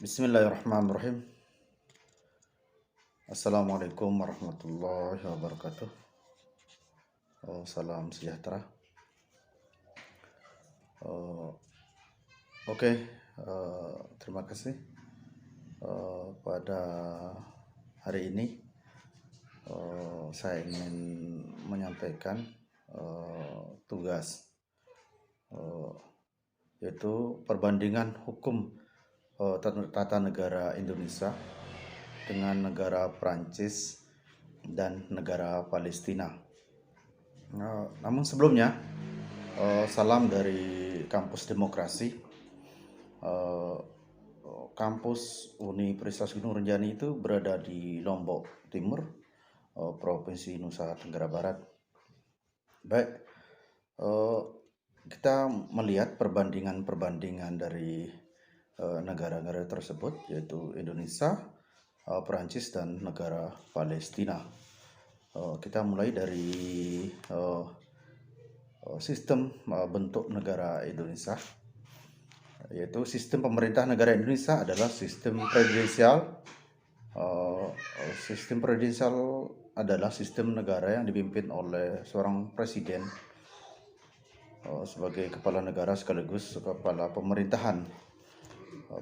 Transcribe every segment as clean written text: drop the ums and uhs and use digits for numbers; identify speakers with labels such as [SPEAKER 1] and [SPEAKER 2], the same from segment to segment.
[SPEAKER 1] Bismillahirrahmanirrahim. Assalamualaikum warahmatullahi wabarakatuh. Salam sejahtera. Oke, terima kasih. Pada hari ini saya ingin menyampaikan tugas yaitu perbandingan hukum tata negara Indonesia dengan negara Prancis dan negara Palestina. Namun sebelumnya, salam dari Kampus Demokrasi. Kampus Universitas Gunung Rinjani itu berada di Lombok Timur, Provinsi Nusa Tenggara Barat. Baik, kita melihat perbandingan dari negara-negara tersebut, yaitu Indonesia, Perancis, dan negara Palestina. Kita mulai dari sistem bentuk negara Indonesia, yaitu sistem pemerintah negara Indonesia adalah sistem presidensial. Sistem presidensial adalah sistem negara yang dipimpin oleh seorang presiden sebagai kepala negara sekaligus kepala pemerintahan.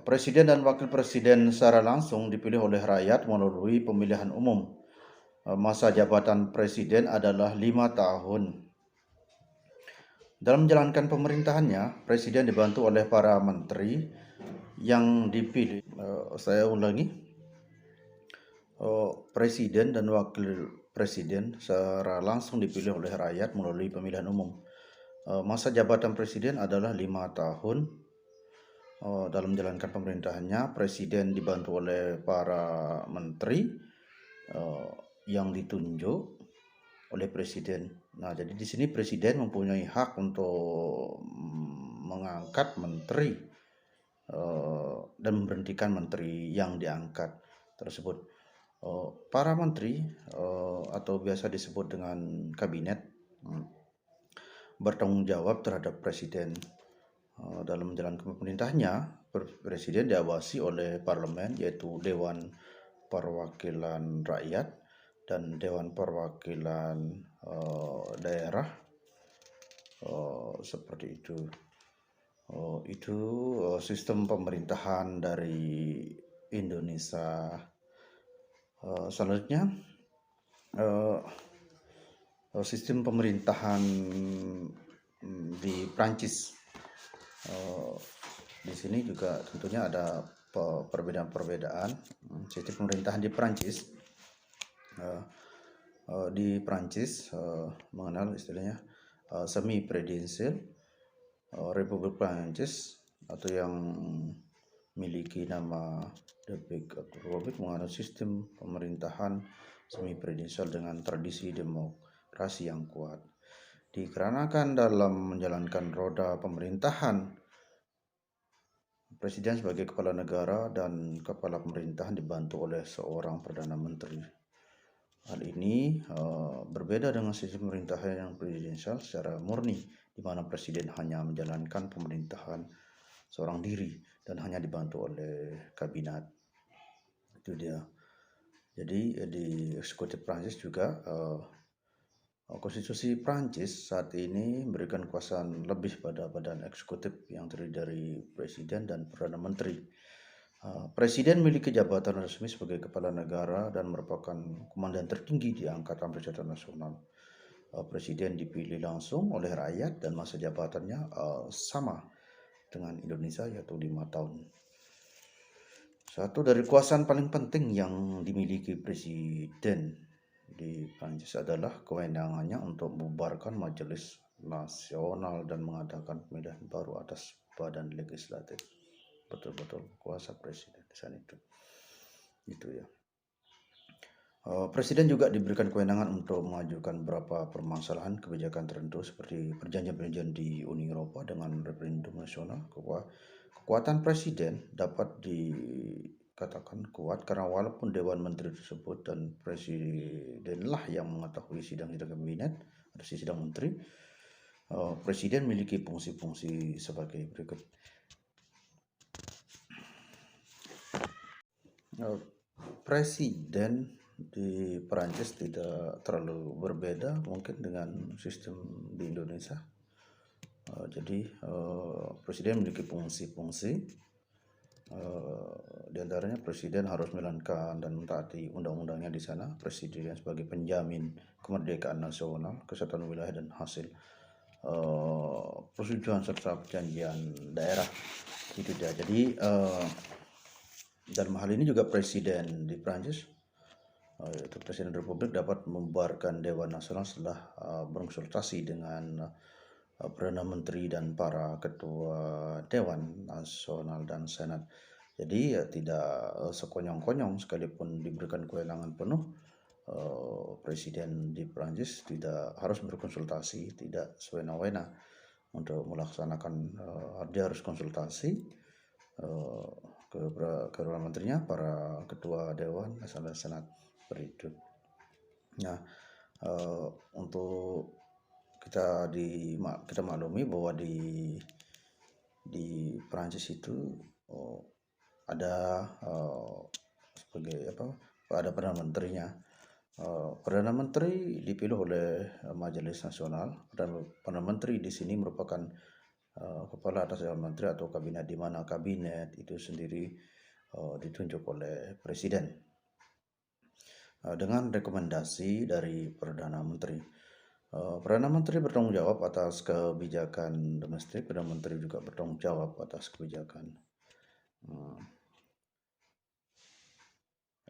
[SPEAKER 1] Presiden dan wakil presiden secara langsung dipilih oleh rakyat melalui pemilihan umum. Masa jabatan presiden adalah 5 tahun. Dalam menjalankan pemerintahannya, presiden dibantu oleh para menteri yang dipilih. Saya ulangi, presiden dan wakil presiden secara langsung dipilih oleh rakyat melalui pemilihan umum. Masa jabatan presiden adalah 5 tahun. Dalam menjalankan pemerintahannya, presiden dibantu oleh para menteri yang ditunjuk oleh presiden. Nah, jadi di sini presiden mempunyai hak untuk mengangkat menteri dan memberhentikan menteri yang diangkat tersebut. Para menteri atau biasa disebut dengan kabinet bertanggung jawab terhadap presiden. Dalam menjalankan pemerintahannya, presiden diawasi oleh parlemen, yaitu Dewan Perwakilan Rakyat dan Dewan Perwakilan Daerah, seperti itu. Itu sistem pemerintahan dari Indonesia. Selanjutnya, sistem pemerintahan di Prancis. Di sini juga tentunya ada perbedaan-perbedaan. Sistem pemerintahan di Prancis. Di Prancis mengenal istilahnya semi presidensial. Republik Prancis atau yang memiliki nama Republik mengenal sistem pemerintahan semi presidensial dengan tradisi demokrasi yang kuat. Dikarenakan dalam menjalankan roda pemerintahan, presiden sebagai kepala negara dan kepala pemerintahan dibantu oleh seorang perdana menteri. Hal ini berbeda dengan sistem pemerintahan yang presidensial secara murni, di mana presiden hanya menjalankan pemerintahan seorang diri dan hanya dibantu oleh kabinet. Itu dia. Jadi di eksekutif Prancis juga konstitusi Prancis saat ini memberikan kekuasaan lebih pada badan eksekutif yang terdiri dari presiden dan perdana menteri. Presiden memiliki jabatan resmi sebagai kepala negara dan merupakan komandan tertinggi di Angkatan Persenjataan Nasional. Presiden dipilih langsung oleh rakyat dan masa jabatannya sama dengan Indonesia, yaitu 5 tahun. Satu dari kekuasaan paling penting yang dimiliki presiden di Prancis adalah kewenangannya untuk membubarkan Majelis Nasional dan mengadakan pemilihan baru atas badan legislatif. Betul-betul kuasa presiden di sana itu ya. Presiden juga diberikan kewenangan untuk mengajukan beberapa permasalahan kebijakan tertentu seperti perjanjian-perjanjian di Uni Eropa dengan referendum nasional. Kekuatan presiden dapat dikatakan kuat karena walaupun Dewan Menteri tersebut dan presidenlah yang mengetahui sidang-sidang kabinet atau sidang menteri, presiden memiliki fungsi-fungsi sebagai berikut. Eh, Presiden di Perancis tidak terlalu berbeda mungkin dengan sistem di Indonesia. Jadi presiden memiliki fungsi-fungsi, di antaranya presiden harus menjalankan dan mentaati undang-undangnya di sana. Presiden sebagai penjamin kemerdekaan nasional, kesatuan wilayah dan hasil persetujuan serta perjanjian daerah itu dia. Jadi dalam hal ini juga presiden di Prancis, yaitu Presiden Republik, dapat membubarkan Dewan Nasional setelah berkonsultasi dengan Perdana Menteri dan para ketua Dewan Nasional dan Senat. Jadi ya tidak sekonyong-konyong, sekalipun diberikan kewenangan penuh, Presiden di Prancis tidak harus berkonsultasi, tidak sewena-wena untuk melaksanakan. Dia harus konsultasi ke Perdana Menterinya, para ketua Dewan Nasional dan Senat seperti itu. Nah, untuk kita maklumi bahwa di Prancis itu ada sebagai ada Perdana Menterinya. Perdana Menteri dipilih oleh Majelis Nasional, dan Perdana Menteri di sini merupakan kepala atas Dewan Menteri atau kabinet, di mana kabinet itu sendiri ditunjuk oleh presiden dengan rekomendasi dari Perdana Menteri. Perdana Menteri bertanggung jawab atas kebijakan domestik, Perdana Menteri juga bertanggung jawab atas kebijakan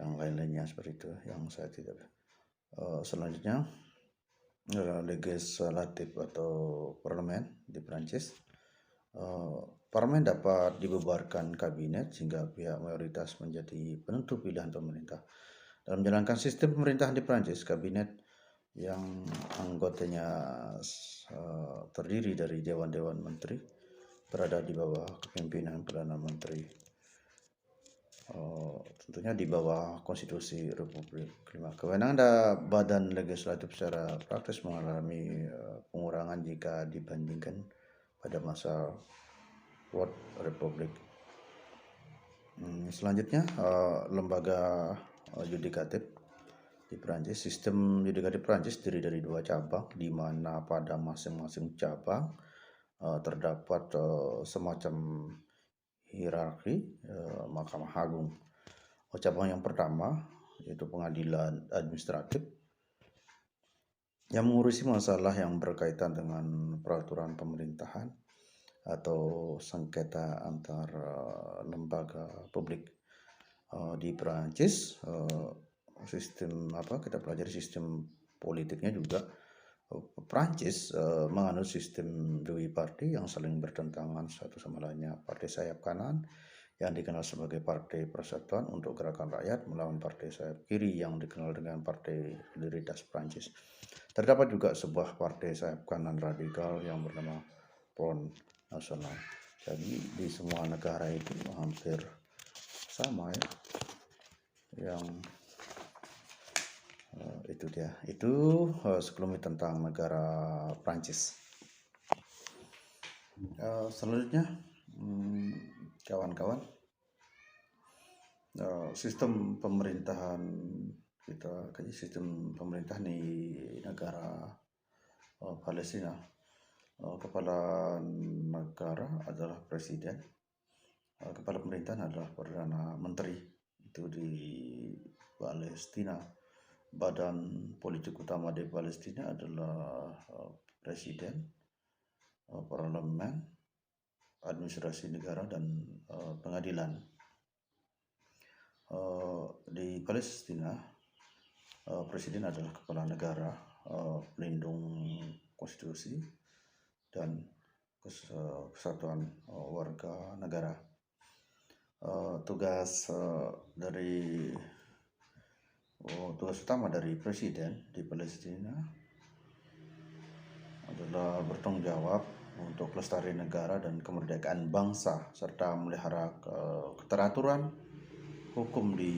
[SPEAKER 1] yang lain-lainnya seperti itu, yang saya tidak. Selanjutnya legislatif atau parlemen di Prancis. Parlemen dapat dibubarkan kabinet sehingga pihak mayoritas menjadi penentu pilihan pemerintah. Dalam menjalankan sistem pemerintahan di Prancis, kabinet yang anggotanya terdiri dari dewan-dewan menteri berada di bawah kepemimpinan Perdana Menteri, tentunya di bawah konstitusi Republik Kelima. Kewenangan badan legislatif secara praktis mengalami pengurangan jika dibandingkan pada masa World Republic. Selanjutnya lembaga yudikatif di Prancis. Sistem yudikatif Prancis terdiri dari 2 cabang, di mana pada masing-masing cabang terdapat semacam hierarki Mahkamah Agung. Cabang yang pertama yaitu pengadilan administratif yang mengurusi masalah yang berkaitan dengan peraturan pemerintahan atau sengketa antar lembaga publik. Di Prancis sistem kita pelajari sistem politiknya juga. Prancis menganut sistem Dui Parti yang saling bertentangan satu sama lainnya. Partai sayap kanan yang dikenal sebagai Partai Persatuan untuk Gerakan Rakyat melawan partai sayap kiri yang dikenal dengan Partai Solidaritas Prancis. Terdapat juga sebuah partai sayap kanan radikal yang bernama Front National. Jadi di semua negara itu hampir sama ya, yang itu dia. Itu sekelumit tentang negara Prancis. Selanjutnya kawan-kawan, sistem pemerintahan kita kaji sistem pemerintahan di negara Palestina. Kepala negara adalah presiden, kepala pemerintahan adalah Perdana Menteri. Itu di Palestina. Badan politik utama di Palestina adalah presiden, parlemen, administrasi negara, dan pengadilan. Di Palestina, presiden adalah kepala negara, pelindung konstitusi dan kesatuan warga negara. Tugas utama dari presiden di Palestina adalah bertanggung jawab untuk kelestarian negara dan kemerdekaan bangsa serta memelihara keteraturan hukum di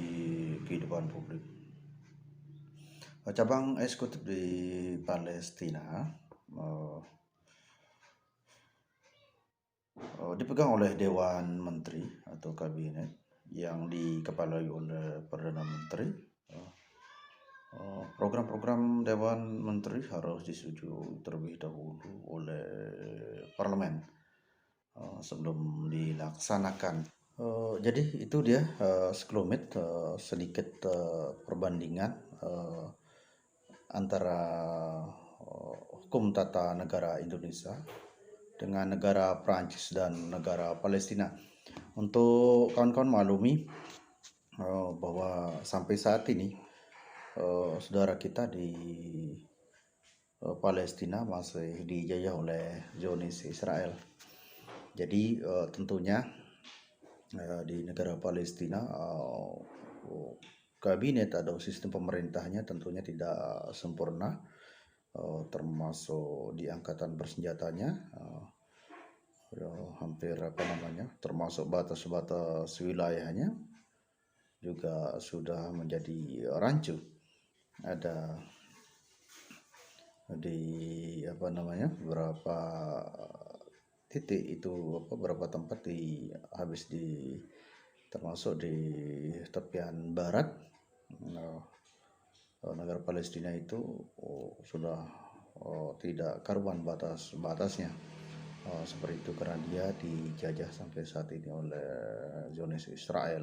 [SPEAKER 1] kehidupan publik. Cabang eksekutif di Palestina dipegang oleh Dewan Menteri atau kabinet, yang dikepalai oleh Perdana Menteri. Program-program Dewan Menteri harus disetujui terlebih dahulu oleh Parlemen sebelum dilaksanakan. Jadi itu dia sekelumit sedikit perbandingan antara hukum tata negara Indonesia dengan negara Prancis dan negara Palestina. Untuk kawan-kawan maklumi bahwa sampai saat ini saudara kita di Palestina masih dijajah oleh Zionis Israel. Jadi tentunya di negara Palestina kabinet atau sistem pemerintahnya tentunya tidak sempurna, termasuk di angkatan bersenjatanya hampir termasuk batas-batas wilayahnya juga sudah menjadi rancu. Ada di beberapa titik itu beberapa tempat termasuk di tepian barat negara Palestina itu sudah tidak karuan batasnya seperti itu, karena dia dijajah sampai saat ini oleh Zionis Israel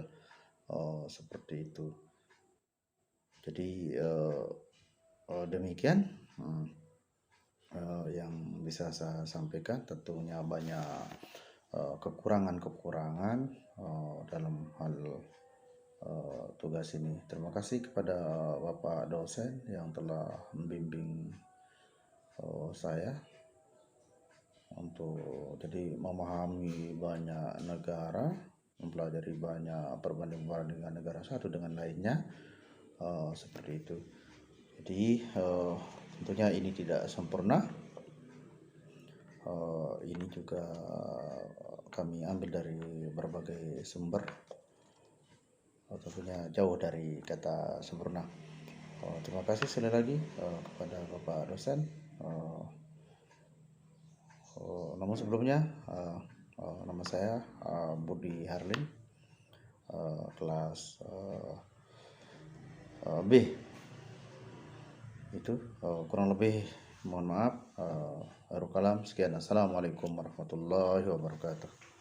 [SPEAKER 1] seperti itu. Jadi demikian yang bisa saya sampaikan. Tentunya banyak kekurangan dalam hal tugas ini. Terima kasih kepada Bapak dosen yang telah membimbing saya untuk jadi memahami banyak negara, mempelajari banyak perbandingan negara satu dengan lainnya, seperti itu. Jadi tentunya ini tidak sempurna. Ini juga kami ambil dari berbagai sumber, tentunya jauh dari kata sempurna. Terima kasih sekali lagi kepada Bapak dosen. Namun sebelumnya nama saya Budi Harlin, kelas B. Itu kurang lebih mohon maaf. Sekian. Assalamualaikum warahmatullahi wabarakatuh.